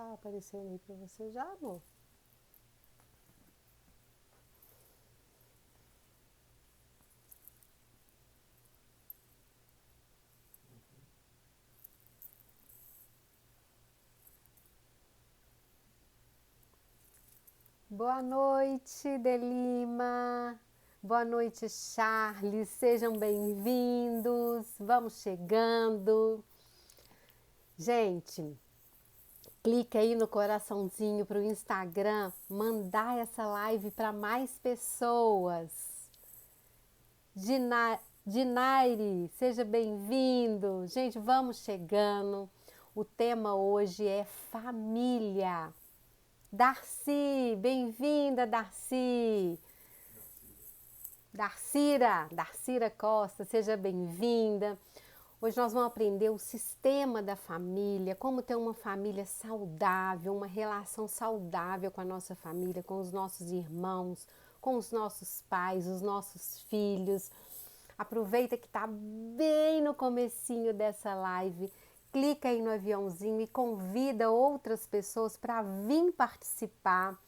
Tá aparecendo aí para você já, amor? Boa noite, Delima. Boa noite, Charles. Sejam bem-vindos. Vamos chegando. Gente, clica aí no coraçãozinho para o Instagram, mandar essa live para mais pessoas. Dinaire, seja bem-vindo. Gente, vamos chegando. O tema hoje é família. Darcy, bem-vinda, Darcy. Darcira Costa, seja bem-vinda. Hoje nós vamos aprender o sistema da família, como ter uma família saudável, uma relação saudável com a nossa família, com os nossos irmãos, com os nossos pais, os nossos filhos. Aproveita que está bem no comecinho dessa live, clica aí no aviãozinho e convida outras pessoas para vir participar.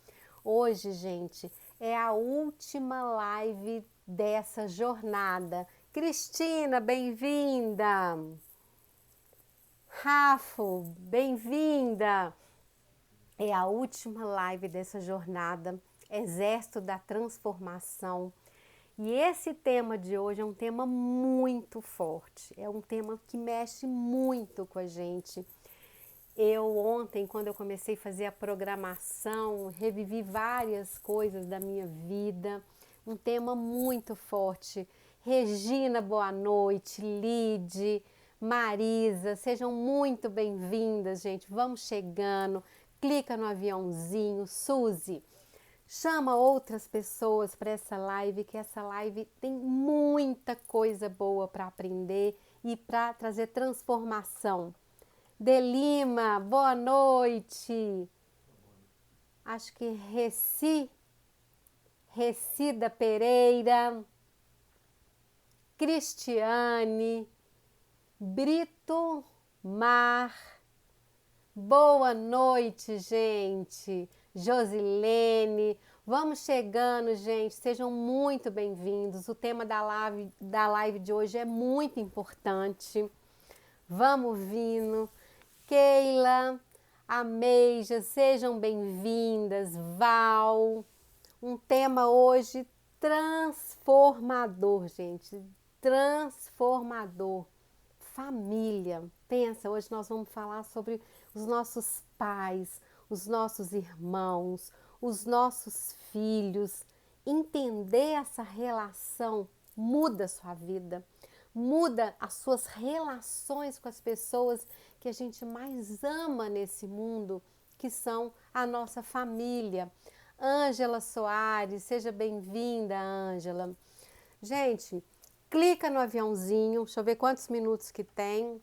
Hoje, gente, é a última live dessa jornada. Cristina, bem-vinda! Rafo, bem-vinda! É a última live dessa jornada, Exército da Transformação. E esse tema de hoje é um tema muito forte, é um tema que mexe muito com a gente. Eu ontem, quando eu comecei a fazer a programação, revivi várias coisas da minha vida, um tema muito forte. Regina, boa noite, Lide, Marisa, sejam muito bem-vindas, gente. Vamos chegando, clica no aviãozinho, Suzy. Chama outras pessoas para essa live, que essa live tem muita coisa boa para aprender e para trazer transformação. Delima, boa noite. Acho que Recida Pereira, Cristiane, Brito Mar. Boa noite, gente. Josilene, vamos chegando, gente. Sejam muito bem-vindos. O tema da live de hoje é muito importante. Vamos vindo. Keila, Ameija, sejam bem-vindas. Val, um tema hoje transformador, gente. Transformador. Família. Pensa, hoje nós vamos falar sobre os nossos pais, os nossos irmãos, os nossos filhos. Entender essa relação muda a sua vida, muda as suas relações com as pessoas que a gente mais ama nesse mundo, que são a nossa família. Ângela Soares, seja bem-vinda, Ângela. Gente, clica no aviãozinho, deixa eu ver quantos minutos que tem.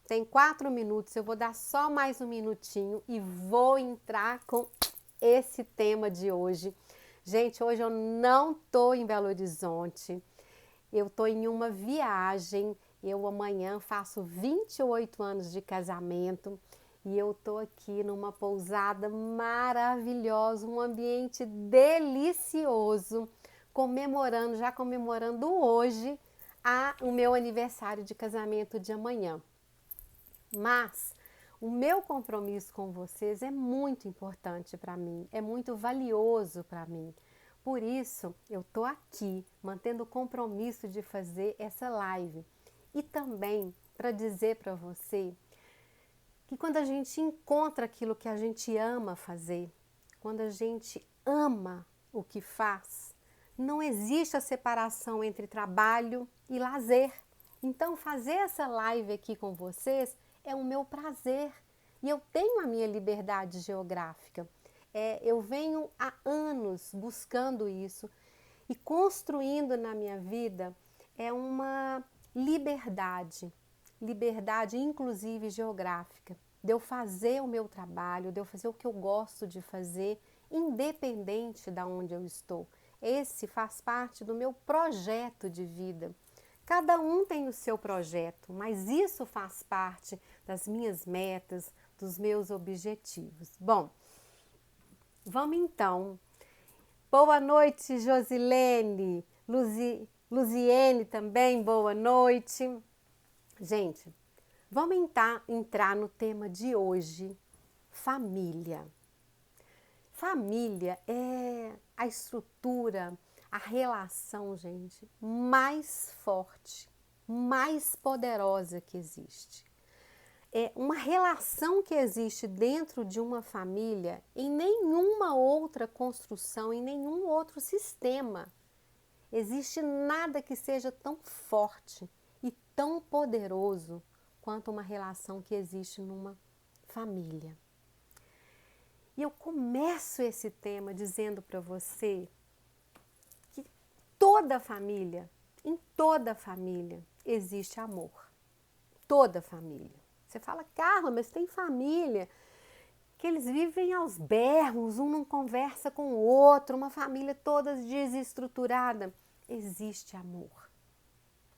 Tem 4 minutos, eu vou dar só mais um minutinho e vou entrar com esse tema de hoje. Gente, hoje eu não estou em Belo Horizonte, eu estou em uma viagem. Eu amanhã faço 28 anos de casamento e eu estou aqui numa pousada maravilhosa, um ambiente delicioso, já comemorando hoje o meu aniversário de casamento de amanhã. Mas o meu compromisso com vocês é muito importante para mim, é muito valioso para mim. Por isso, eu estou aqui, mantendo o compromisso de fazer essa live. E também para dizer para você que quando a gente encontra aquilo que a gente ama fazer, quando a gente ama o que faz, não existe a separação entre trabalho e lazer. Então, fazer essa live aqui com vocês é o meu prazer e eu tenho a minha liberdade geográfica. Eu venho há anos buscando isso e construindo na minha vida uma liberdade inclusive geográfica, de eu fazer o meu trabalho, de eu fazer o que eu gosto de fazer, independente de onde eu estou. Esse faz parte do meu projeto de vida. Cada um tem o seu projeto, mas isso faz parte das minhas metas, dos meus objetivos. Bom, vamos então. Boa noite, Josilene, Luziene também, boa noite. Gente, vamos entrar no tema de hoje, família. Família é a estrutura, a relação, gente, mais forte, mais poderosa que existe. É uma relação que existe dentro de uma família em nenhuma outra construção, em nenhum outro sistema. Existe nada que seja tão forte e tão poderoso quanto uma relação que existe numa família. E eu começo esse tema dizendo para você que toda família, em toda família, existe amor. Toda família. Você fala, Carla, mas tem família que eles vivem aos berros, um não conversa com o outro, uma família toda desestruturada. Existe amor.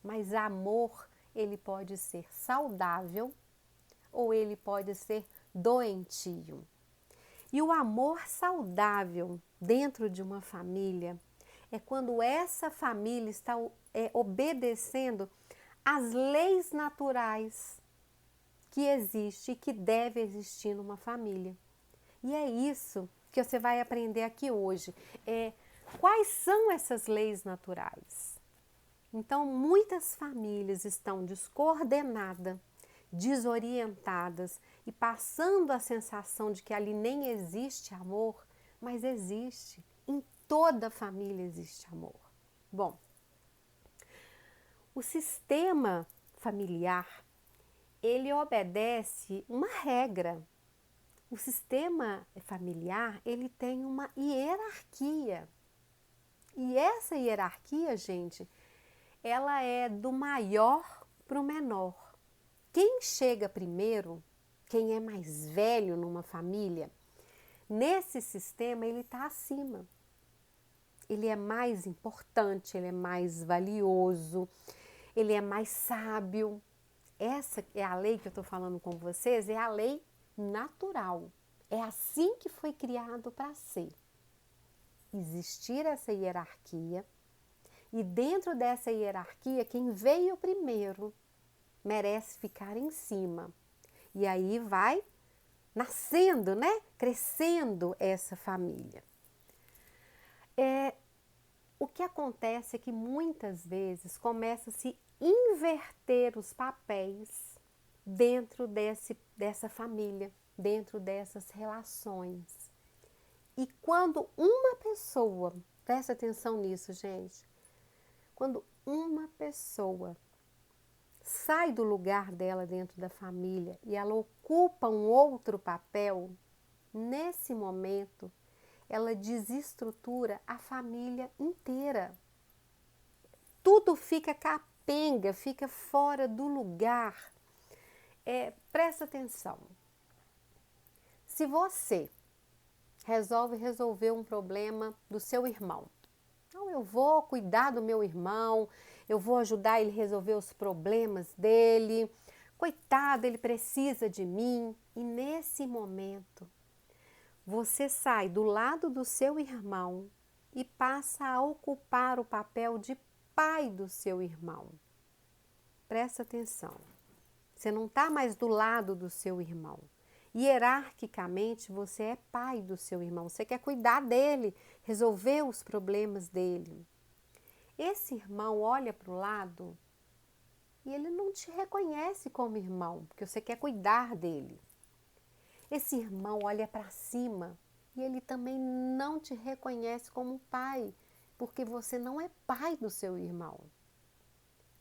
Mas amor, ele pode ser saudável ou ele pode ser doentio. E o amor saudável dentro de uma família é quando essa família está obedecendo às leis naturais que existe e que deve existir numa família. E é isso que você vai aprender aqui hoje. Quais são essas leis naturais? Então, muitas famílias estão descoordenadas, desorientadas e passando a sensação de que ali nem existe amor, mas existe. Em toda família existe amor. Bom, o sistema familiar, ele obedece uma regra. O sistema familiar, ele tem uma hierarquia. E essa hierarquia, gente, ela é do maior para o menor. Quem chega primeiro, quem é mais velho numa família, nesse sistema ele está acima. Ele é mais importante, ele é mais valioso, ele é mais sábio. Essa é a lei que eu estou falando com vocês, é a lei natural. É assim que foi criado para ser. Existir essa hierarquia e dentro dessa hierarquia, quem veio primeiro merece ficar em cima. E aí vai nascendo, né? Crescendo essa família. O que acontece é que muitas vezes começa a se inverter os papéis dentro dessa família, dentro dessas relações. E quando uma pessoa, presta atenção nisso, gente, quando uma pessoa sai do lugar dela dentro da família e ela ocupa um outro papel, nesse momento, ela desestrutura a família inteira. Tudo fica capenga, fica fora do lugar. Presta atenção. Se você resolver um problema do seu irmão, então eu vou cuidar do meu irmão, eu vou ajudar ele a resolver os problemas dele, coitado, ele precisa de mim. E nesse momento, você sai do lado do seu irmão e passa a ocupar o papel de pai do seu irmão. Presta atenção. Você não está mais do lado do seu irmão. Hierarquicamente, você é pai do seu irmão. Você quer cuidar dele, resolver os problemas dele. Esse irmão olha para o lado e ele não te reconhece como irmão, porque você quer cuidar dele. Esse irmão olha para cima e ele também não te reconhece como pai, porque você não é pai do seu irmão.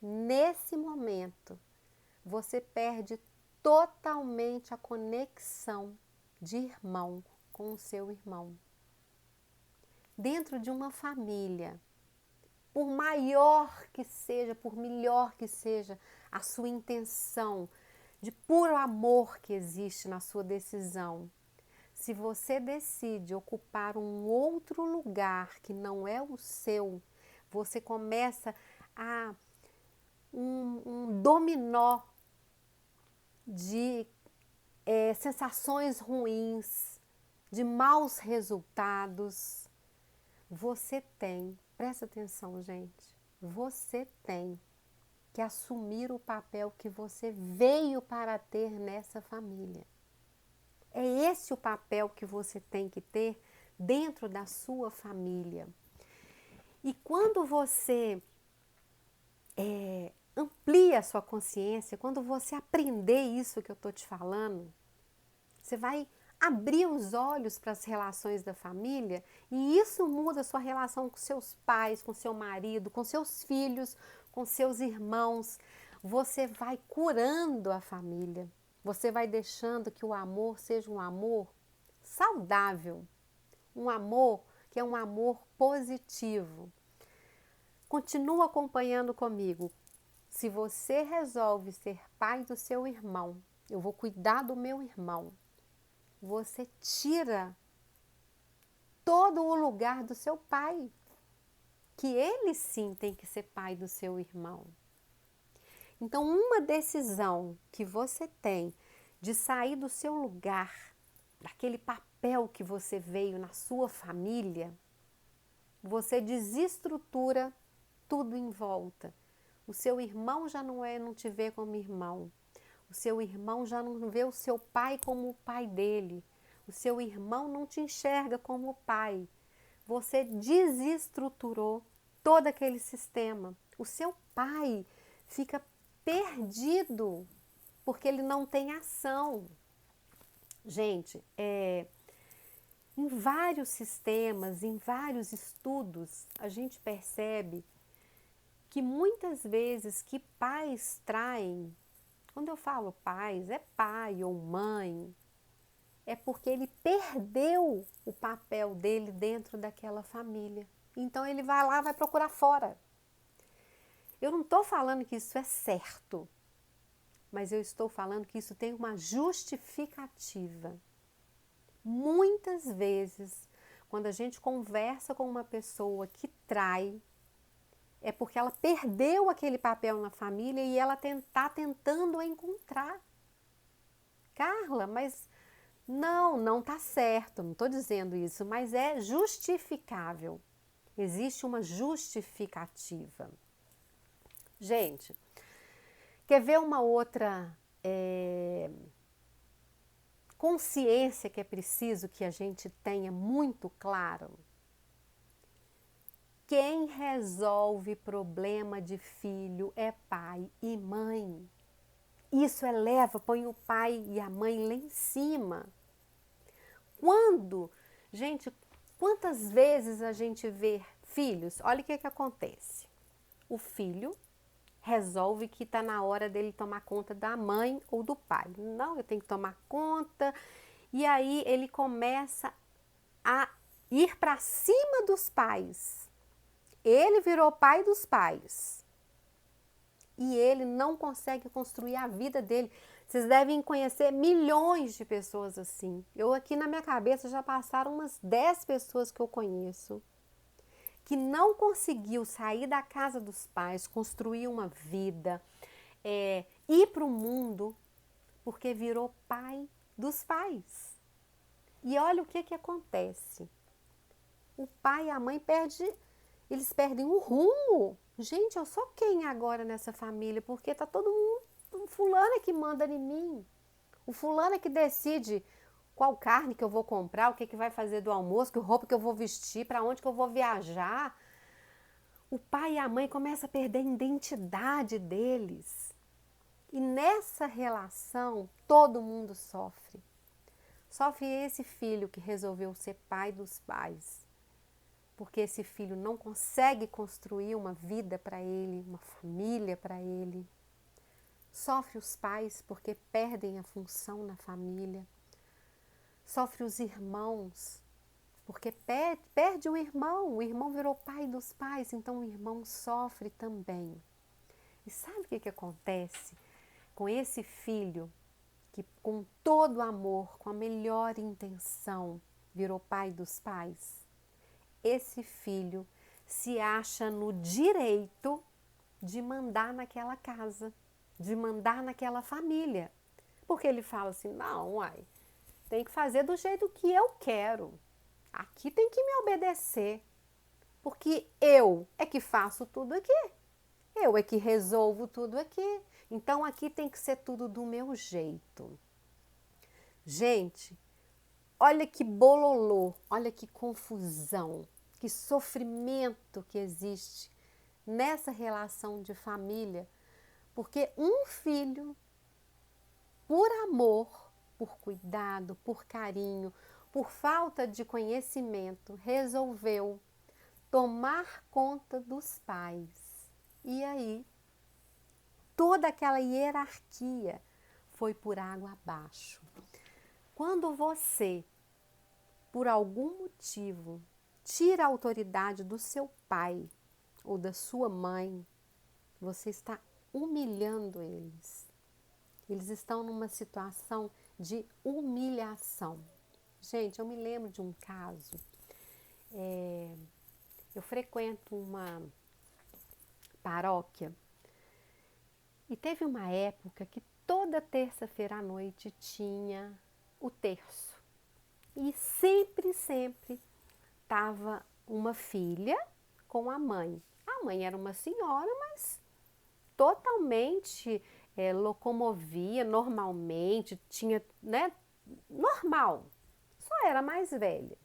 Nesse momento, você perde totalmente a conexão de irmão com o seu irmão. Dentro de uma família, por maior que seja, por melhor que seja a sua intenção, de puro amor que existe na sua decisão, se você decide ocupar um outro lugar que não é o seu, você começa a um dominó de sensações ruins, de maus resultados, você tem, presta atenção, gente, você tem que assumir o papel que você veio para ter nessa família. É esse o papel que você tem que ter dentro da sua família. E quando você amplia a sua consciência, quando você aprender isso que eu estou te falando, você vai abrir os olhos para as relações da família e isso muda a sua relação com seus pais, com seu marido, com seus filhos, com seus irmãos. Você vai curando a família. Você vai deixando que o amor seja um amor saudável, um amor que é um amor positivo. Continua acompanhando comigo. Se você resolve ser pai do seu irmão, eu vou cuidar do meu irmão. Você tira todo o lugar do seu pai, que ele sim tem que ser pai do seu irmão. Então, uma decisão que você tem de sair do seu lugar, daquele papel que você veio na sua família, você desestrutura tudo em volta. O seu irmão já não te vê como irmão. O seu irmão já não vê o seu pai como o pai dele. O seu irmão não te enxerga como pai. Você desestruturou todo aquele sistema. O seu pai fica perdido porque ele não tem ação. Gente, em vários sistemas, em vários estudos, a gente percebe que muitas vezes que pais traem, quando eu falo pais, é pai ou mãe, é porque ele perdeu o papel dele dentro daquela família. Então ele vai lá, vai procurar fora. Eu não estou falando que isso é certo, mas eu estou falando que isso tem uma justificativa. Muitas vezes, quando a gente conversa com uma pessoa que trai, é porque ela perdeu aquele papel na família e ela está tentando encontrar. Carla, mas não está certo, não estou dizendo isso, mas é justificável. Existe uma justificativa. Gente, quer ver uma outra consciência que é preciso que a gente tenha muito claro? Quem resolve problema de filho é pai e mãe. Isso eleva, põe o pai e a mãe lá em cima. Gente, quantas vezes a gente vê filhos? Olha o que acontece. O filho resolve que está na hora dele tomar conta da mãe ou do pai. Não, eu tenho que tomar conta. E aí ele começa a ir para cima dos pais. Ele virou pai dos pais. E ele não consegue construir a vida dele. Vocês devem conhecer milhões de pessoas assim. Eu aqui na minha cabeça já passaram umas 10 pessoas que eu conheço que não conseguiu sair da casa dos pais, construir uma vida, ir para o mundo, porque virou pai dos pais. E olha o que acontece. O pai e a mãe eles perdem o rumo. Gente, eu sou quem agora nessa família? Porque tá todo mundo, o fulano é que manda em mim. O fulano é que decide qual carne que eu vou comprar, o que vai fazer do almoço, que roupa que eu vou vestir, para onde que eu vou viajar. O pai e a mãe começam a perder a identidade deles. E nessa relação, todo mundo sofre. Sofre esse filho que resolveu ser pai dos pais. Porque esse filho não consegue construir uma vida para ele, uma família para ele. Sofre os pais porque perdem a função na família. Sofre os irmãos porque perde o irmão virou pai dos pais, então o irmão sofre também. E sabe o que acontece com esse filho que com todo amor, com a melhor intenção, virou pai dos pais? Esse filho se acha no direito de mandar naquela casa, de mandar naquela família. Porque ele fala assim, não, uai, tem que fazer do jeito que eu quero. Aqui tem que me obedecer. Porque eu é que faço tudo aqui. Eu é que resolvo tudo aqui. Então aqui tem que ser tudo do meu jeito. Gente, olha que bololô, olha que confusão, que sofrimento que existe nessa relação de família, porque um filho, por amor, por cuidado, por carinho, por falta de conhecimento, resolveu tomar conta dos pais. E aí, toda aquela hierarquia foi por água abaixo. Quando você, por algum motivo, tira a autoridade do seu pai ou da sua mãe, você está humilhando eles. Eles estão numa situação de humilhação. Gente, eu me lembro de um caso. Eu frequento uma paróquia e teve uma época que toda terça-feira à noite tinha o terço. E sempre estava uma filha com a mãe. A mãe era uma senhora, mas totalmente locomovia normalmente, tinha, né, normal, só era mais velha.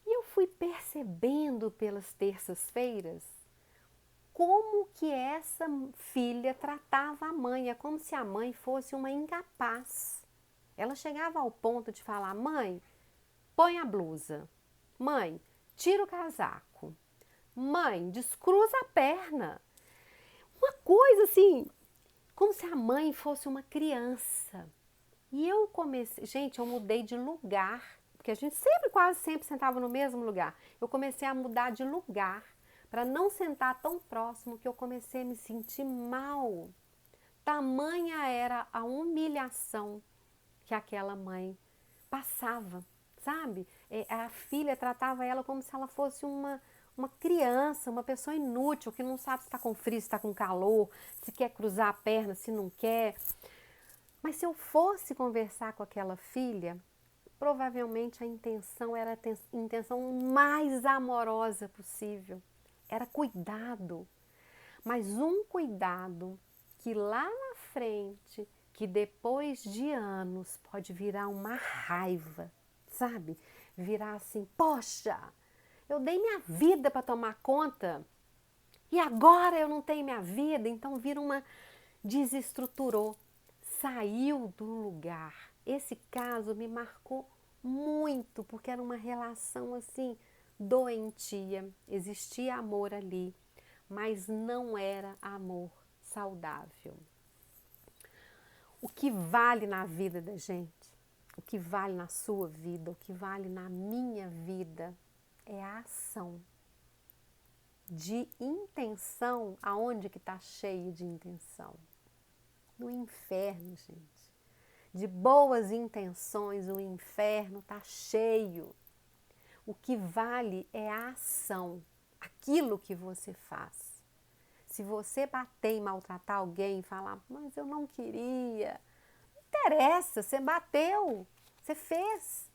E eu fui percebendo pelas terças-feiras como que essa filha tratava a mãe, é como se a mãe fosse uma incapaz. Ela chegava ao ponto de falar, mãe, põe a blusa, mãe, tira o casaco, mãe, descruza a perna. Uma coisa assim, como se a mãe fosse uma criança. E eu comecei, gente, eu mudei de lugar, porque a gente sempre, quase sempre sentava no mesmo lugar. Eu comecei a mudar de lugar para não sentar tão próximo que eu comecei a me sentir mal. Tamanha era a humilhação que aquela mãe passava, sabe? A filha tratava ela como se ela fosse uma criança, uma pessoa inútil, que não sabe se está com frio, se está com calor, se quer cruzar a perna, se não quer. Mas se eu fosse conversar com aquela filha, provavelmente a intenção era a intenção mais amorosa possível. Era cuidado. Mas um cuidado que lá na frente, que depois de anos pode virar uma raiva, sabe? Virar assim, poxa, eu dei minha vida para tomar conta e agora eu não tenho minha vida, então vira uma desestruturou, saiu do lugar. Esse caso me marcou muito, porque era uma relação assim doentia, existia amor ali, mas não era amor saudável. O que vale na vida da gente, o que vale na sua vida, o que vale na minha vida é a ação. De intenção, aonde que está cheio de intenção? No inferno, gente. De boas intenções, o inferno está cheio. O que vale é a ação, aquilo que você faz. Se você bater e maltratar alguém e falar, mas eu não queria, não interessa, você bateu, você fez.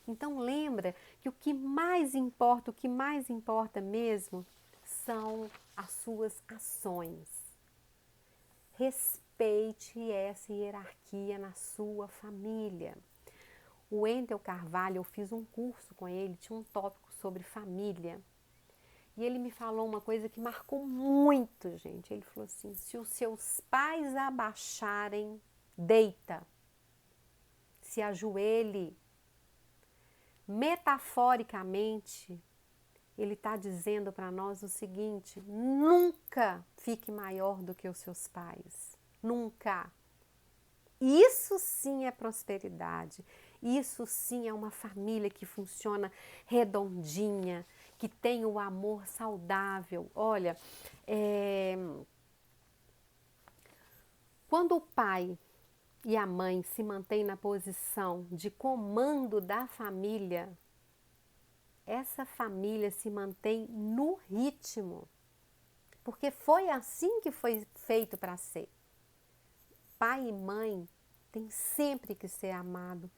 Então lembra que o que mais importa mesmo, são as suas ações. Respeite essa hierarquia na sua família. O Wendel Carvalho, eu fiz um curso com ele, tinha um tópico sobre família. E ele me falou uma coisa que marcou muito, gente. Ele falou assim, se os seus pais abaixarem, deita, se ajoelhe. Metaforicamente, ele está dizendo para nós o seguinte, nunca fique maior do que os seus pais, nunca. Isso sim é prosperidade, isso sim é uma família que funciona redondinha, que tem o amor saudável. Olha, quando o pai e a mãe se mantêm na posição de comando da família, essa família se mantém no ritmo, porque foi assim que foi feito para ser. Pai e mãe tem sempre que ser amado,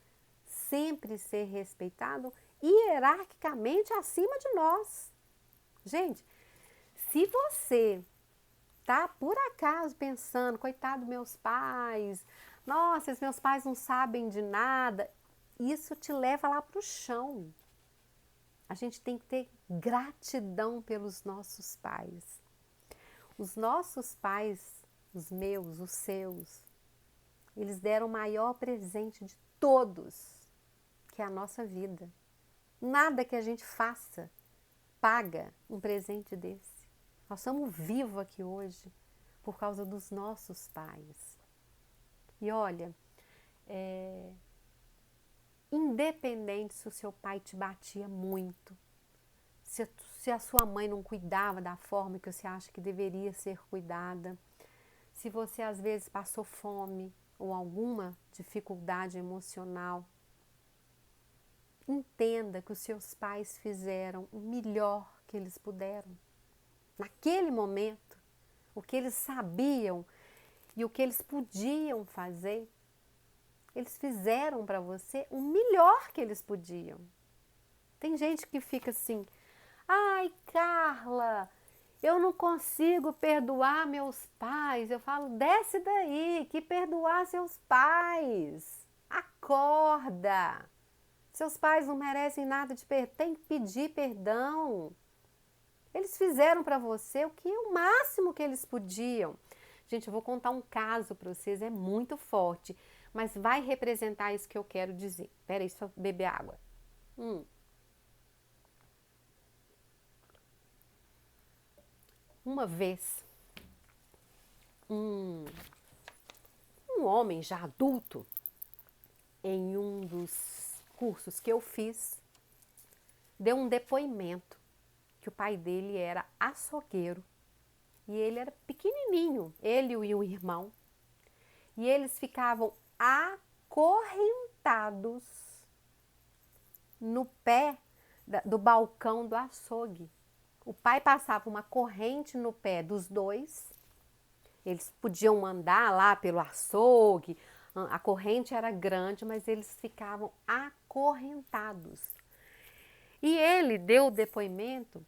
sempre ser respeitado hierarquicamente acima de nós. Gente, se você tá por acaso pensando, coitado dos meus pais, nossa, os meus pais não sabem de nada, isso te leva lá para o chão. A gente tem que ter gratidão pelos nossos pais. Os nossos pais, os meus, os seus, eles deram o maior presente de todos, que é a nossa vida. Nada que a gente faça paga um presente desse. Nós estamos vivos aqui hoje por causa dos nossos pais. E olha, independente se o seu pai te batia muito, se a sua mãe não cuidava da forma que você acha que deveria ser cuidada, se você às vezes passou fome ou alguma dificuldade emocional, entenda que os seus pais fizeram o melhor que eles puderam. Naquele momento, o que eles sabiam e o que eles podiam fazer, eles fizeram para você o melhor que eles podiam. Tem gente que fica assim, ai, Carla, eu não consigo perdoar meus pais. Eu falo, desce daí, que perdoar seus pais. Acorda. Seus pais não merecem nada de perdão, tem que pedir perdão. Eles fizeram para você o máximo que eles podiam. Gente, eu vou contar um caso para vocês, é muito forte, mas vai representar isso que eu quero dizer. Espera aí, só beber água. Uma vez, um homem já adulto, em um dos cursos que eu fiz, deu um depoimento que o pai dele era açougueiro e ele era pequenininho, ele e o irmão, e eles ficavam acorrentados no pé do balcão do açougue. O pai passava uma corrente no pé dos dois, eles podiam andar lá pelo açougue, a corrente era grande, mas eles ficavam acorrentados. E ele deu o depoimento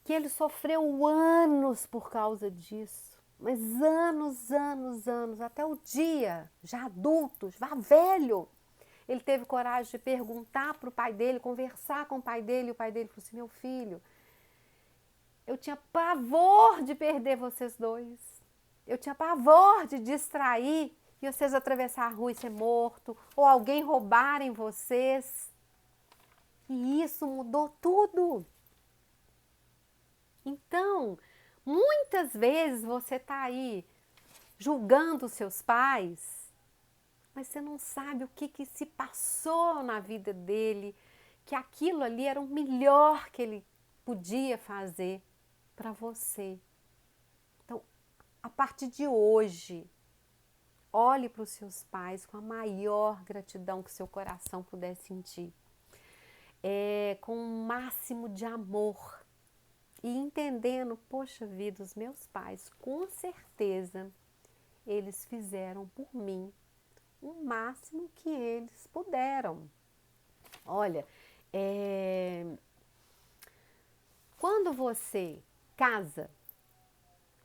que ele sofreu anos por causa disso, mas anos, até o dia, já adulto, já velho, ele teve coragem de perguntar para o pai dele, conversar com o pai dele, e o pai dele falou assim, meu filho, eu tinha pavor de perder vocês dois, eu tinha pavor de distrair e vocês atravessar a rua e ser morto, ou alguém roubarem vocês, e isso mudou tudo. Então, muitas vezes você está aí julgando os seus pais, mas você não sabe o que se passou na vida dele, que aquilo ali era o melhor que ele podia fazer para você. Então, a partir de hoje, olhe para os seus pais com a maior gratidão que seu coração puder sentir, com o máximo de amor. E entendendo, poxa vida, os meus pais, com certeza, eles fizeram por mim o máximo que eles puderam. Olha, quando você casa,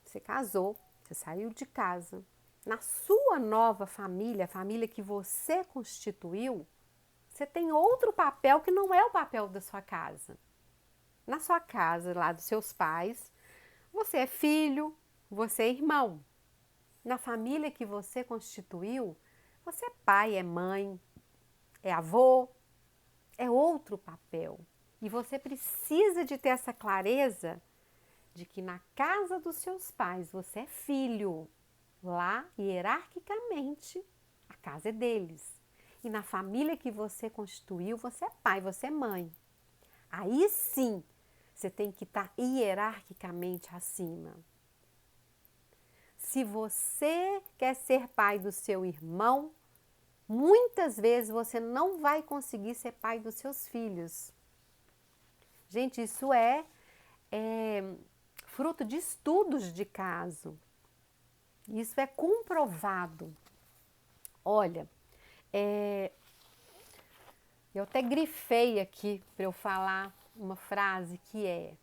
você casou, você saiu de casa, na sua nova família, a família que você constituiu, você tem outro papel que não é o papel da sua casa. Na sua casa, lá dos seus pais, você é filho, você é irmão. Na família que você constituiu, você é pai, é mãe, é avô, é outro papel. E você precisa de ter essa clareza de que na casa dos seus pais você é filho. Lá, hierarquicamente, a casa é deles. E na família que você constituiu, você é pai, você é mãe. Aí sim, você tem que estar hierarquicamente acima. Se você quer ser pai do seu irmão, muitas vezes você não vai conseguir ser pai dos seus filhos. Gente, isso é fruto de estudos de caso. Isso é comprovado. Olha, eu até grifei aqui para eu falar uma frase que é: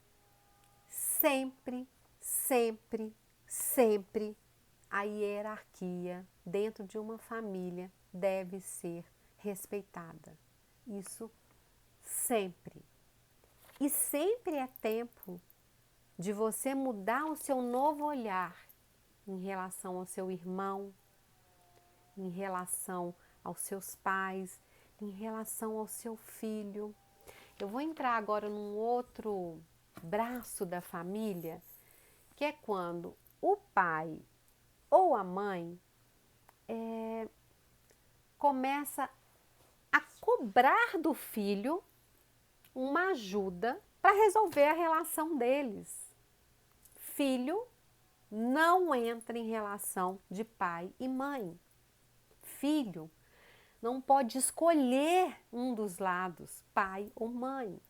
sempre, sempre, sempre a hierarquia dentro de uma família deve ser respeitada. Isso sempre. E sempre é tempo de você mudar o seu novo olhar em relação ao seu irmão, em relação aos seus pais, em relação ao seu filho. Eu vou entrar agora num outro braço da família, que é quando o pai ou a mãe começa a cobrar do filho uma ajuda para resolver a relação deles. Filho não entra em relação de pai e mãe. Filho não pode escolher um dos lados, pai ou mãe.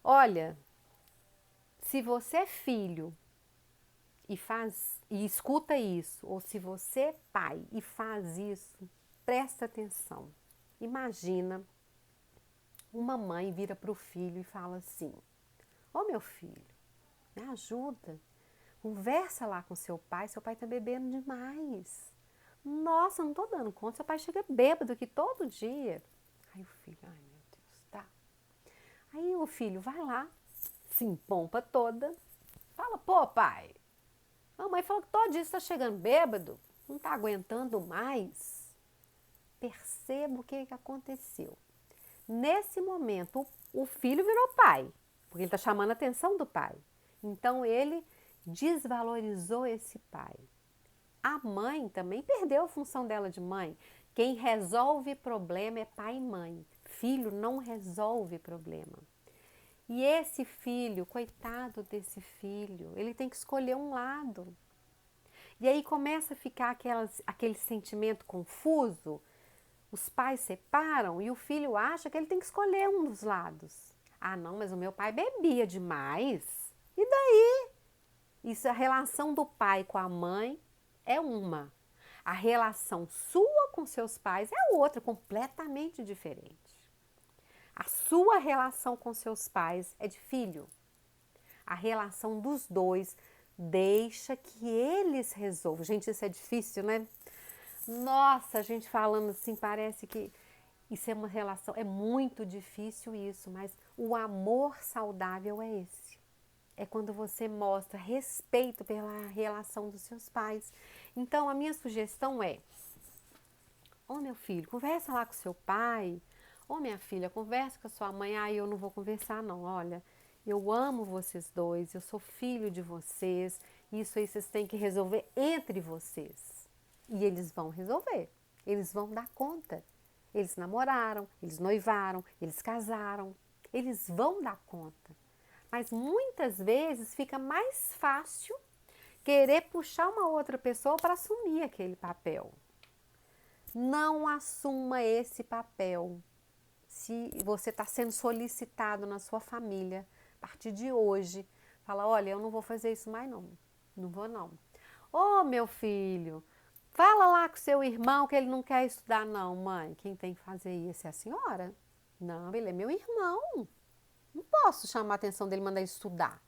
Olha, se você é filho e escuta isso, ou se você é pai e faz isso, presta atenção. Imagina uma mãe vira para o filho e fala assim: ô meu filho, me ajuda, conversa lá com seu pai está bebendo demais. Nossa, não estou dando conta, seu pai chega bêbado aqui todo dia. Aí o filho, ai meu Deus, tá. Aí o filho vai lá, se empompa toda, fala: pô pai, a mãe falou que todo dia você está chegando bêbado, não está aguentando mais. Perceba o que aconteceu. Nesse momento, o filho virou pai, porque ele está chamando a atenção do pai. Então, ele desvalorizou esse pai. A mãe também perdeu a função dela de mãe. Quem resolve problema é pai e mãe. Filho não resolve problema. E esse filho, coitado desse filho, ele tem que escolher um lado. E aí começa a ficar aquele sentimento confuso. Os pais separam e o filho acha que ele tem que escolher um dos lados. Ah, não, mas o meu pai bebia demais. E daí? Isso, a relação do pai com a mãe é uma. A relação sua com seus pais é outra, completamente diferente. A sua relação com seus pais é de filho. A relação dos dois deixa que eles resolvam. Gente, isso é difícil, né? Nossa, a gente falando assim, parece que isso é uma relação, é muito difícil isso, mas o amor saudável é esse. É quando você mostra respeito pela relação dos seus pais. Então, a minha sugestão é: ô meu filho, conversa lá com seu pai. Ô minha filha, conversa com a sua mãe. Ah, eu não vou conversar não, olha, eu amo vocês dois, eu sou filho de vocês, isso aí vocês têm que resolver entre vocês. E eles vão resolver, eles vão dar conta. Eles namoraram, eles noivaram, eles casaram, eles vão dar conta. Mas muitas vezes fica mais fácil querer puxar uma outra pessoa para assumir aquele papel. Não assuma esse papel. Se você está sendo solicitado na sua família, a partir de hoje, fala: olha, eu não vou fazer isso mais não, não vou não. Ô meu filho, fala lá com seu irmão que ele não quer estudar não, mãe. Quem tem que fazer isso é a senhora. Não, ele é meu irmão. Não posso chamar a atenção dele e mandar ele estudar.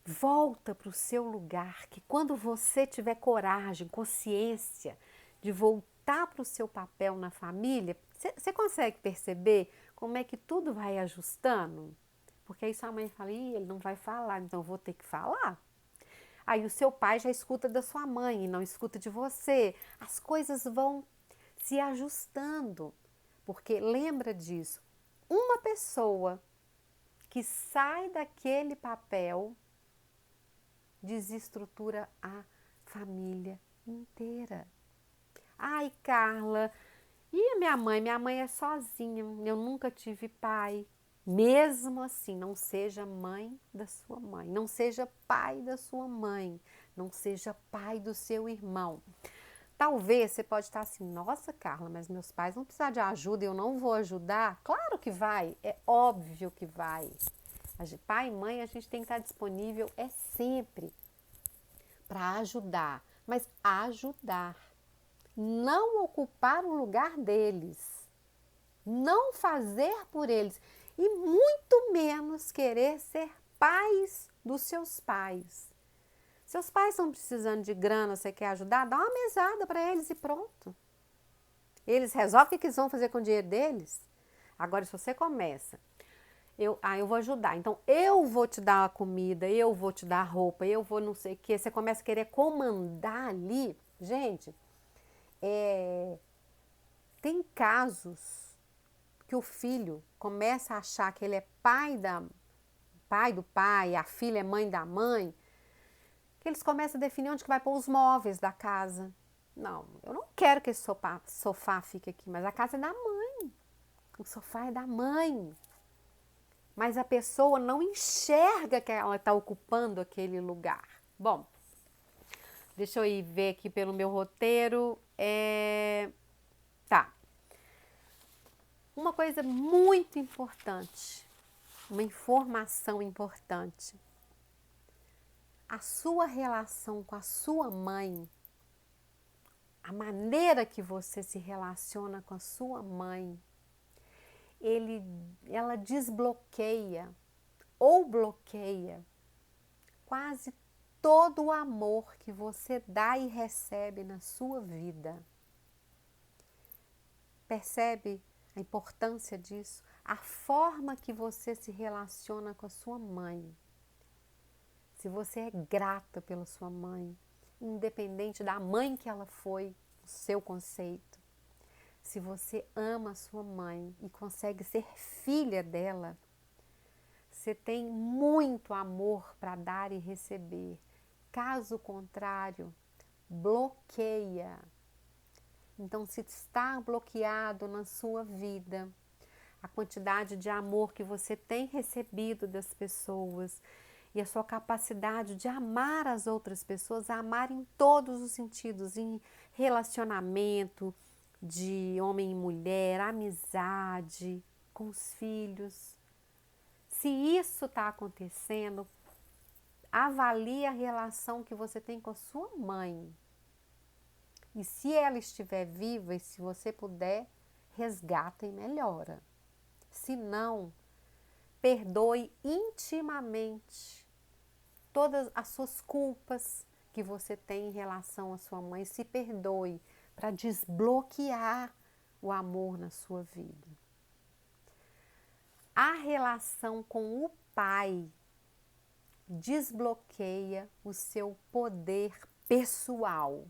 Volta para o seu lugar, que quando você tiver coragem, consciência de voltar para o seu papel na família, você consegue perceber como é que tudo vai ajustando? Porque aí sua mãe fala: ih, ele não vai falar, então eu vou ter que falar. Aí o seu pai já escuta da sua mãe e não escuta de você. As coisas vão se ajustando, porque lembra disso, uma pessoa que sai daquele papel desestrutura a família inteira. Ai, Carla, e a minha mãe? Minha mãe é sozinha, eu nunca tive pai. Mesmo assim, não seja mãe da sua mãe, não seja pai da sua mãe, não seja pai do seu irmão. Talvez você pode estar assim: nossa, Carla, mas meus pais vão precisar de ajuda e eu não vou ajudar. Claro que vai, é óbvio que vai. Pai e mãe, a gente tem que estar disponível sempre para ajudar, mas ajudar. Não ocupar o lugar deles. Não fazer por eles. E muito menos querer ser pais dos seus pais. Seus pais estão precisando de grana, você quer ajudar? Dá uma mesada para eles e pronto. Eles resolvem o que eles vão fazer com o dinheiro deles. Agora, se você começa, eu vou ajudar, então eu vou te dar a comida, eu vou te dar a roupa, eu vou não sei o que, você começa a querer comandar ali. Gente, tem casos que o filho começa a achar que ele é pai do pai, a filha é mãe da mãe, que eles começam a definir onde que vai pôr os móveis da casa. Não, eu não quero que esse sofá fique aqui, mas a casa é da mãe. O sofá é da mãe. Mas a pessoa não enxerga que ela está ocupando aquele lugar. Bom, deixa eu ir ver aqui pelo meu roteiro. Tá. Uma coisa muito importante, uma informação importante. A sua relação com a sua mãe, a maneira que você se relaciona com a sua mãe, ela desbloqueia ou bloqueia quase todo o amor que você dá e recebe na sua vida. Percebe a importância disso? A forma que você se relaciona com a sua mãe. Se você é grata pela sua mãe, independente da mãe que ela foi, o seu conceito. Se você ama a sua mãe e consegue ser filha dela, você tem muito amor para dar e receber. Caso contrário, bloqueia. Então, se está bloqueado na sua vida, a quantidade de amor que você tem recebido das pessoas e a sua capacidade de amar as outras pessoas, amar em todos os sentidos, em relacionamento, de homem e mulher, amizade, com os filhos. Se isso está acontecendo, avalie a relação que você tem com a sua mãe. E se ela estiver viva e se você puder, resgata e melhora. Se não, perdoe intimamente todas as suas culpas que você tem em relação à sua mãe. Se perdoe para desbloquear o amor na sua vida. A relação com o pai desbloqueia o seu poder pessoal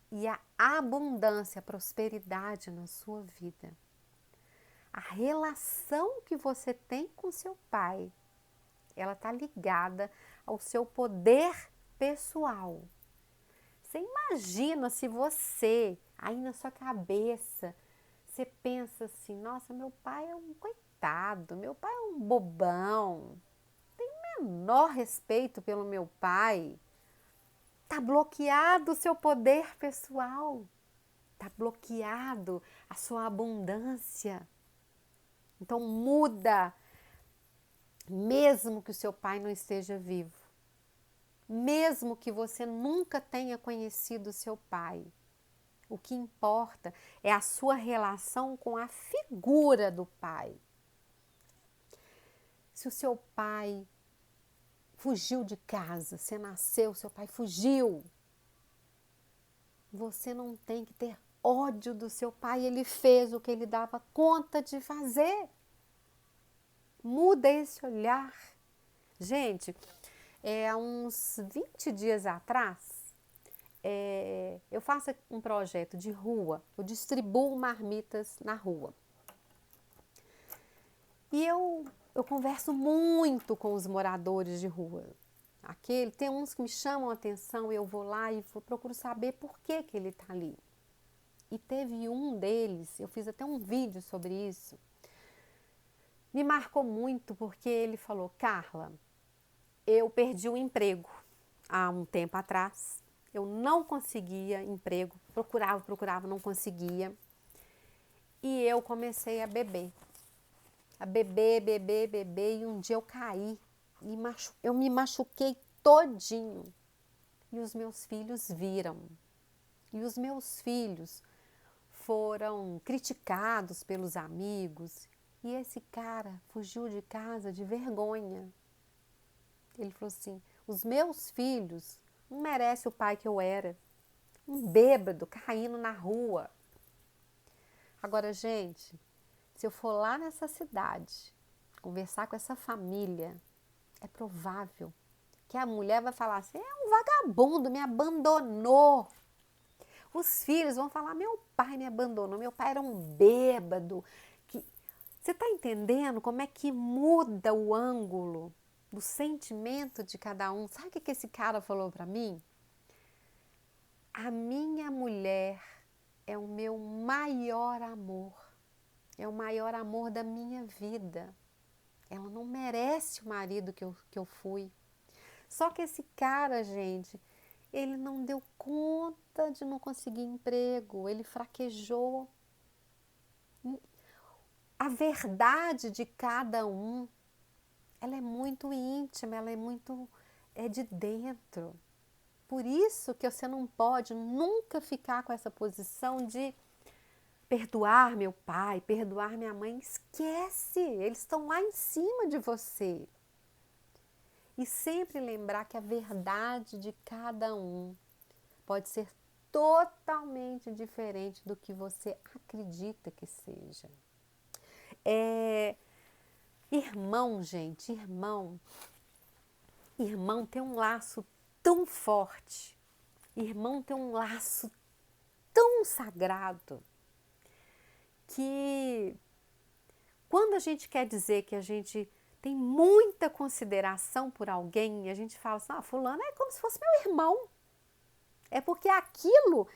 e a abundância, a prosperidade na sua vida. A relação que você tem com seu pai, ela está ligada ao seu poder pessoal. Você imagina se você, aí na sua cabeça, você pensa assim, nossa, meu pai é um coitado, meu pai é um bobão, tenho o menor respeito pelo meu pai. Está bloqueado o seu poder pessoal, está bloqueado a sua abundância. Então muda, mesmo que o seu pai não esteja vivo, mesmo que você nunca tenha conhecido o seu pai. O que importa é a sua relação com a figura do pai. Se o seu pai fugiu de casa, você nasceu, seu pai fugiu, você não tem que ter ódio do seu pai, ele fez o que ele dava conta de fazer. Muda esse olhar. Gente, há uns 20 dias atrás, eu faço um projeto de rua, eu distribuo marmitas na rua. E eu converso muito com os moradores de rua. Tem uns que me chamam a atenção, eu vou lá e procuro saber por que ele está ali. E teve um deles, eu fiz até um vídeo sobre isso, me marcou muito porque ele falou, Carla, eu perdi o emprego há um tempo atrás, eu não conseguia emprego, procurava, não conseguia, e eu comecei a beber, e um dia eu caí, eu me machuquei todinho, e os meus filhos viram. E os meus filhos foram criticados pelos amigos e esse cara fugiu de casa de vergonha. Ele falou assim, os meus filhos não merecem o pai que eu era. Um bêbado caindo na rua. Agora, gente, se eu for lá nessa cidade, conversar com essa família, é provável que a mulher vai falar assim, é um vagabundo, me abandonou. Os filhos vão falar, meu pai me abandonou, meu pai era um bêbado. Você está entendendo como é que muda o ângulo do sentimento de cada um? Sabe o que esse cara falou para mim? A minha mulher é o meu maior amor, é o maior amor da minha vida. Ela não merece o marido que eu fui. Só que esse cara, gente, ele não deu conta de não conseguir emprego, ele fraquejou. A verdade de cada um, ela é muito íntima, ela é de dentro. Por isso que você não pode nunca ficar com essa posição de perdoar meu pai, perdoar minha mãe. Esquece, eles estão lá em cima de você. E sempre lembrar que a verdade de cada um pode ser totalmente diferente do que você acredita que seja. Irmão, gente, irmão tem um laço tão forte, irmão tem um laço tão sagrado, que quando a gente quer dizer que a gente tem muita consideração por alguém, a gente fala assim, fulano é como se fosse meu irmão. É porque aquilo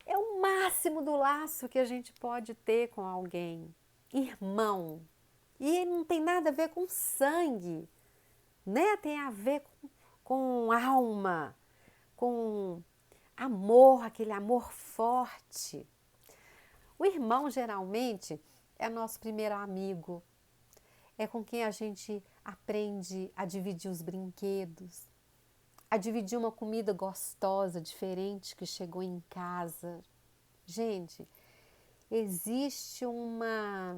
é o máximo do laço que a gente pode ter com alguém. Irmão. E não tem nada a ver com sangue, né? Tem a ver com alma, com amor, aquele amor forte. O irmão, geralmente, é nosso primeiro amigo. É com quem a gente aprende a dividir os brinquedos, a dividir uma comida gostosa, diferente que chegou em casa. Gente, existe uma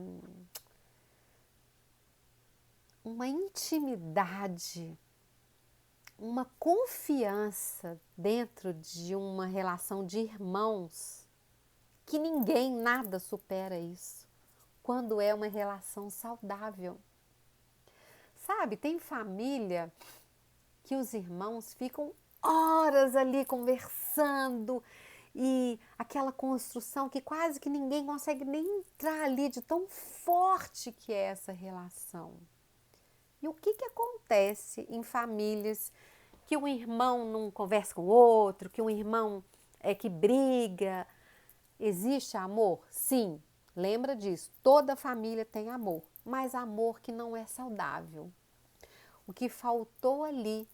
intimidade, uma confiança dentro de uma relação de irmãos que ninguém, nada supera isso, quando é uma relação saudável. Sabe, tem família que os irmãos ficam horas ali conversando e aquela construção que quase que ninguém consegue nem entrar ali de tão forte que é essa relação. E o que acontece em famílias que um irmão não conversa com o outro, que um irmão que briga? Existe amor? Sim, lembra disso, toda família tem amor, mas amor que não é saudável. O que faltou ali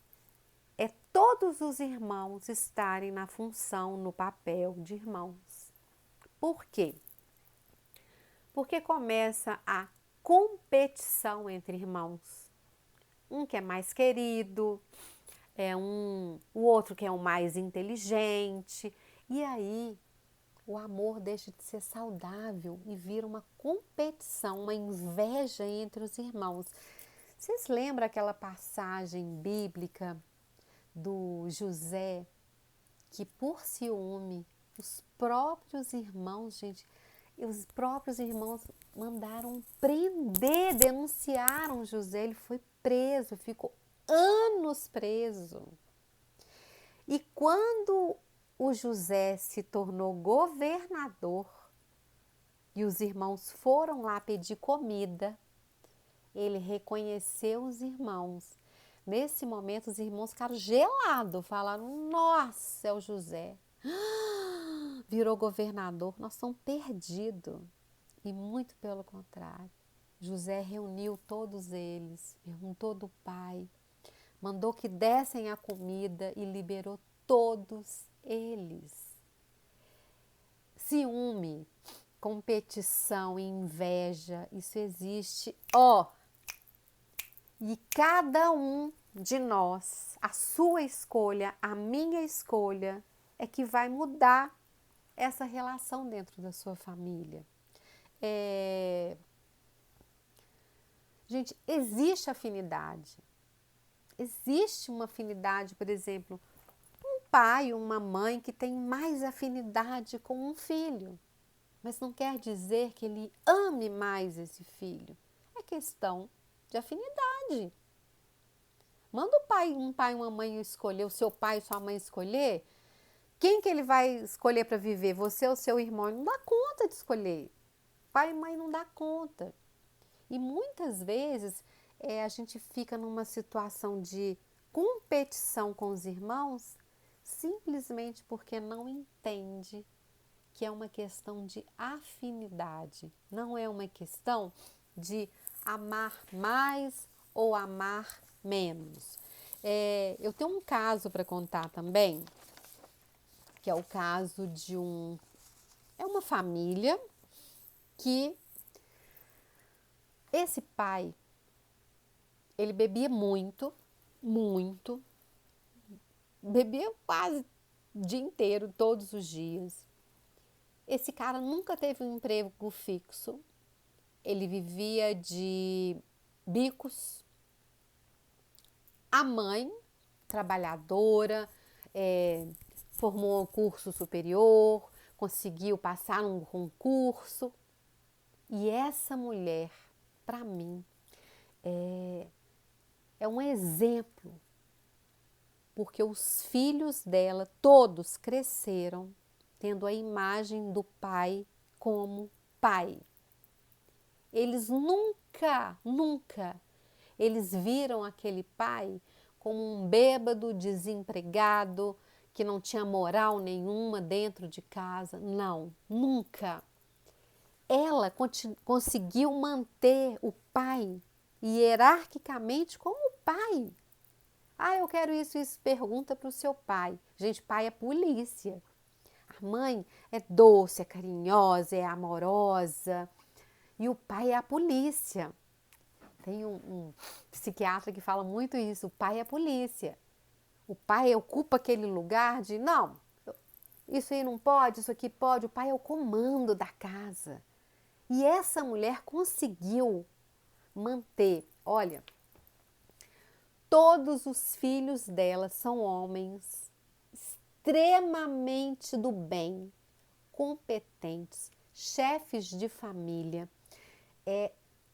é todos os irmãos estarem na função, no papel de irmãos. Por quê? Porque começa a competição entre irmãos. Um que é mais querido, o outro que é o mais inteligente. E aí o amor deixa de ser saudável e vira uma competição, uma inveja entre os irmãos. Vocês lembram aquela passagem bíblica do José, que por ciúme, os próprios irmãos, gente, os próprios irmãos mandaram prender, denunciaram José, ele foi preso, ficou anos preso. E quando o José se tornou governador e os irmãos foram lá pedir comida, ele reconheceu os irmãos. Nesse momento, os irmãos ficaram gelados, falaram, nossa, é o José. Virou governador, nós estamos perdidos. E muito pelo contrário. José reuniu todos eles, perguntou do pai, mandou que dessem a comida e liberou todos eles. Ciúme, competição e inveja, isso existe, e cada um de nós, a sua escolha, a minha escolha, é que vai mudar essa relação dentro da sua família. Gente, existe afinidade. Existe uma afinidade, por exemplo, um pai ou uma mãe que tem mais afinidade com um filho, mas não quer dizer que ele ame mais esse filho. É questão de afinidade. Manda um pai e uma mãe escolher, o seu pai e sua mãe escolher, quem que ele vai escolher para viver? Você ou seu irmão? Ele não dá conta de escolher. Pai e mãe não dá conta. E muitas vezes a gente fica numa situação de competição com os irmãos simplesmente porque não entende que é uma questão de afinidade, não é uma questão de amar mais ou amar menos. Eu tenho um caso para contar também, que é o caso de uma família que esse pai, ele bebia muito, muito, bebia quase o dia inteiro, todos os dias. Esse cara nunca teve um emprego fixo, ele vivia de bicos. A mãe, trabalhadora, formou um curso superior, conseguiu passar num concurso. E essa mulher, para mim, é um exemplo, porque os filhos dela todos cresceram tendo a imagem do pai como pai. Eles nunca, eles viram aquele pai como um bêbado, desempregado, que não tinha moral nenhuma dentro de casa. Não, nunca. Ela conseguiu manter o pai hierarquicamente como pai. Ah, eu quero isso, pergunta para o seu pai. Gente, pai é polícia. A mãe é doce, é carinhosa, é amorosa. E o pai é a polícia. Tem um psiquiatra que fala muito isso. O pai é a polícia. O pai ocupa aquele lugar de, não, isso aí não pode, isso aqui pode. O pai é o comando da casa. E essa mulher conseguiu manter, olha, todos os filhos dela são homens extremamente do bem, competentes, chefes de família,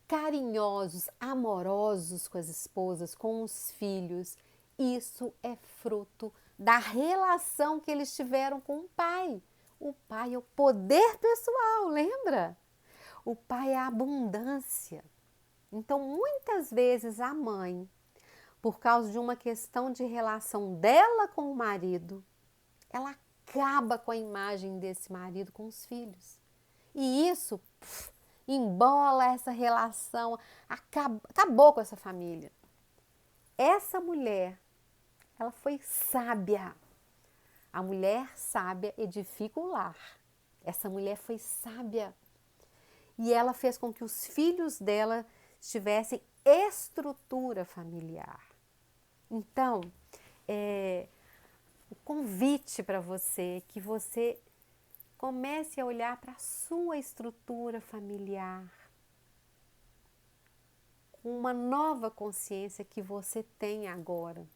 carinhosos, amorosos com as esposas, com os filhos. Isso é fruto da relação que eles tiveram com o pai. O pai é o poder pessoal, lembra? O pai é a abundância. Então, muitas vezes a mãe, por causa de uma questão de relação dela com o marido, ela acaba com a imagem desse marido com os filhos. E isso embola essa relação, acabou com essa família. Essa mulher, ela foi sábia. A mulher sábia edifica o lar. Essa mulher foi sábia. E ela fez com que os filhos dela tivessem estrutura familiar. Então, o convite para você é que você comece a olhar para a sua estrutura familiar com uma nova consciência que você tem agora.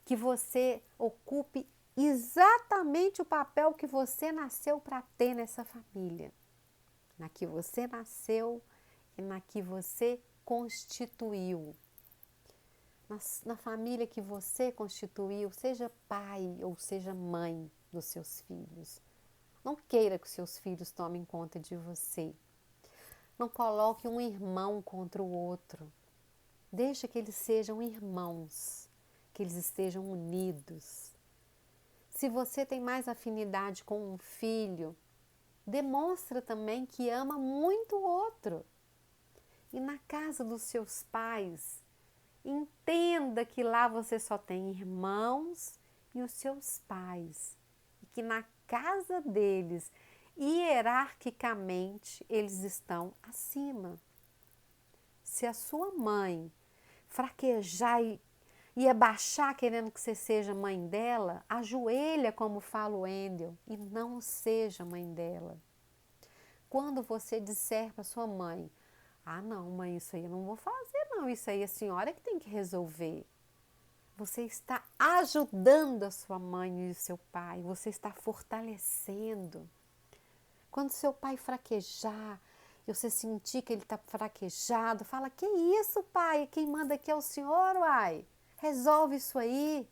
Que você ocupe exatamente o papel que você nasceu para ter nessa família. Na que você nasceu e na que você constituiu. Na família que você constituiu, seja pai ou seja mãe dos seus filhos. Não queira que os seus filhos tomem conta de você. Não coloque um irmão contra o outro. Deixa que eles sejam irmãos, que eles estejam unidos. Se você tem mais afinidade com um filho, demonstra também que ama muito o outro. E na casa dos seus pais, entenda que lá você só tem irmãos e os seus pais. E que na casa deles, hierarquicamente, eles estão acima. Se a sua mãe fraquejar ia baixar querendo que você seja mãe dela, ajoelha, como fala o Wendel, e não seja mãe dela. Quando você disser para sua mãe, ah não, mãe, isso aí eu não vou fazer não, isso aí a senhora que tem que resolver. Você está ajudando a sua mãe e o seu pai, você está fortalecendo. Quando seu pai fraquejar, e você sentir que ele está fraquejado, fala, que isso, pai? Quem manda aqui é o senhor, uai. Resolve isso aí.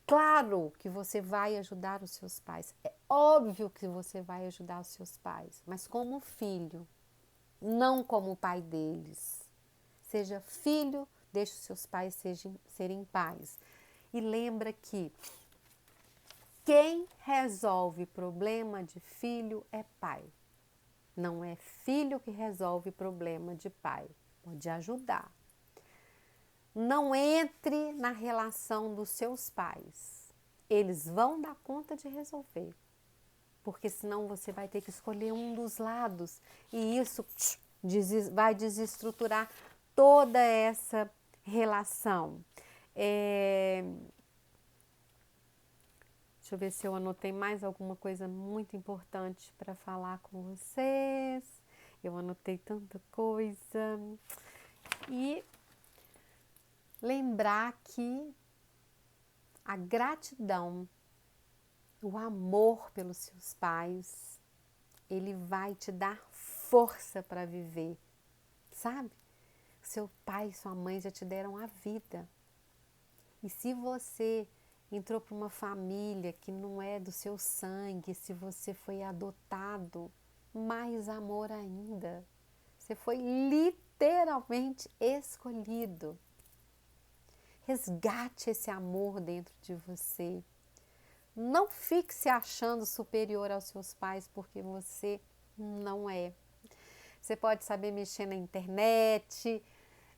Claro que você vai ajudar os seus pais. É óbvio que você vai ajudar os seus pais, mas como filho, não como pai deles. Seja filho, deixe os seus pais serem pais. E lembra que quem resolve problema de filho é pai. Não é filho que resolve problema de pai. Pode ajudar. Não entre na relação dos seus pais. Eles vão dar conta de resolver. Porque senão você vai ter que escolher um dos lados. E isso vai desestruturar toda essa relação. Deixa eu ver se eu anotei mais alguma coisa muito importante para falar com vocês. Eu anotei tanta coisa. E lembrar que a gratidão, o amor pelos seus pais, ele vai te dar força para viver, sabe? Seu pai e sua mãe já te deram a vida. E se você entrou para uma família que não é do seu sangue, se você foi adotado, mais amor ainda. Você foi literalmente escolhido. Resgate esse amor dentro de você. Não fique se achando superior aos seus pais, porque você não é. Você pode saber mexer na internet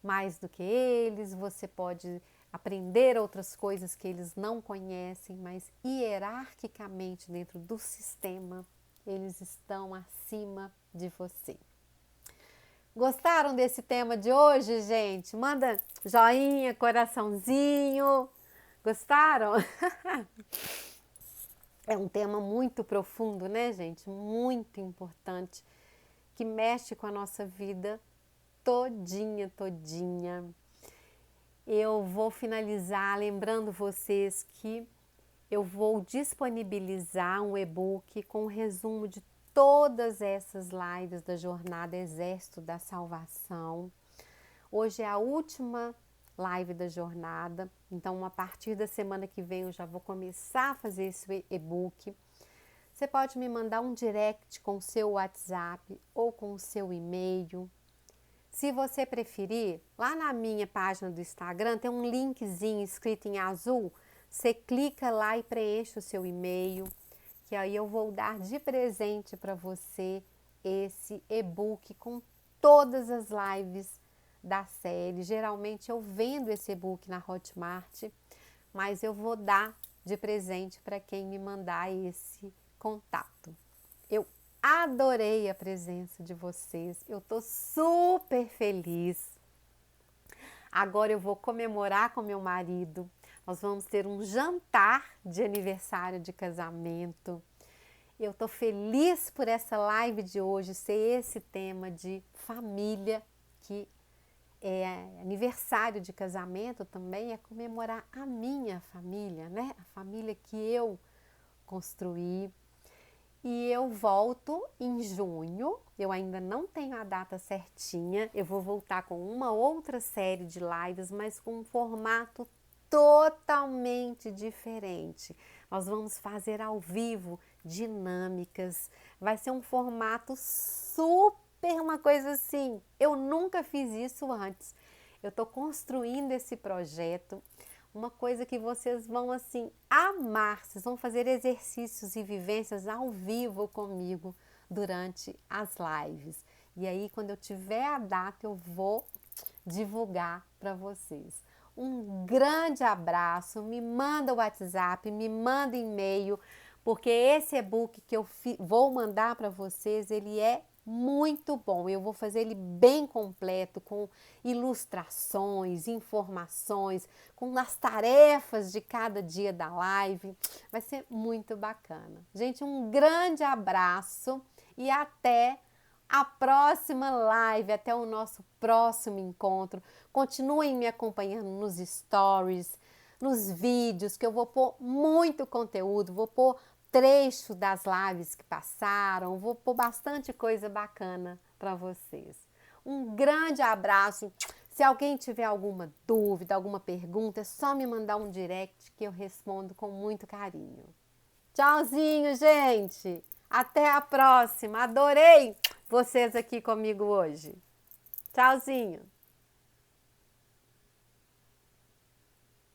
mais do que eles, você pode aprender outras coisas que eles não conhecem, mas hierarquicamente dentro do sistema, eles estão acima de você. Gostaram desse tema de hoje, gente? Manda joinha, coraçãozinho. Gostaram? É um tema muito profundo, né, gente? Muito importante, que mexe com a nossa vida todinha, todinha. Eu vou finalizar lembrando vocês que eu vou disponibilizar um e-book com um resumo de todas essas lives da Jornada Exército da Salvação. Hoje é a última live da jornada, então a partir da semana que vem eu já vou começar a fazer esse e-book. Você pode me mandar um direct com o seu WhatsApp ou com o seu e-mail. Se você preferir, lá na minha página do Instagram tem um linkzinho escrito em azul. Você clica lá e preenche o seu e-mail, que aí eu vou dar de presente para você esse e-book com todas as lives da série. Geralmente eu vendo esse e-book na Hotmart, mas eu vou dar de presente para quem me mandar esse contato. Eu adorei a presença de vocês, eu tô super feliz. Agora eu vou comemorar com meu marido, nós vamos ter um jantar de aniversário de casamento. Eu tô feliz por essa live de hoje ser esse tema de família, que é aniversário de casamento também, é comemorar a minha família, né? A família que eu construí. E eu volto em junho, eu ainda não tenho a data certinha, eu vou voltar com uma outra série de lives, mas com um formato totalmente diferente. Nós vamos fazer ao vivo dinâmicas, vai ser um formato super, uma coisa assim, eu nunca fiz isso antes. Eu estou construindo esse projeto, uma coisa que vocês vão assim amar, vocês vão fazer exercícios e vivências ao vivo comigo durante as lives. E aí quando eu tiver a data eu vou divulgar para vocês. Um grande abraço, me manda o WhatsApp, me manda e-mail, porque esse e-book que eu vou mandar para vocês, ele é muito bom. Eu vou fazer ele bem completo, com ilustrações, informações, com as tarefas de cada dia da live. Vai ser muito bacana. Gente, um grande abraço e até a próxima live, até o nosso próximo encontro. Continuem me acompanhando nos stories, nos vídeos, que eu vou pôr muito conteúdo, vou pôr trecho das lives que passaram, vou pôr bastante coisa bacana para vocês. Um grande abraço. Se alguém tiver alguma dúvida, alguma pergunta, é só me mandar um direct que eu respondo com muito carinho. Tchauzinho, gente! Até a próxima! Adorei vocês aqui comigo hoje. Tchauzinho!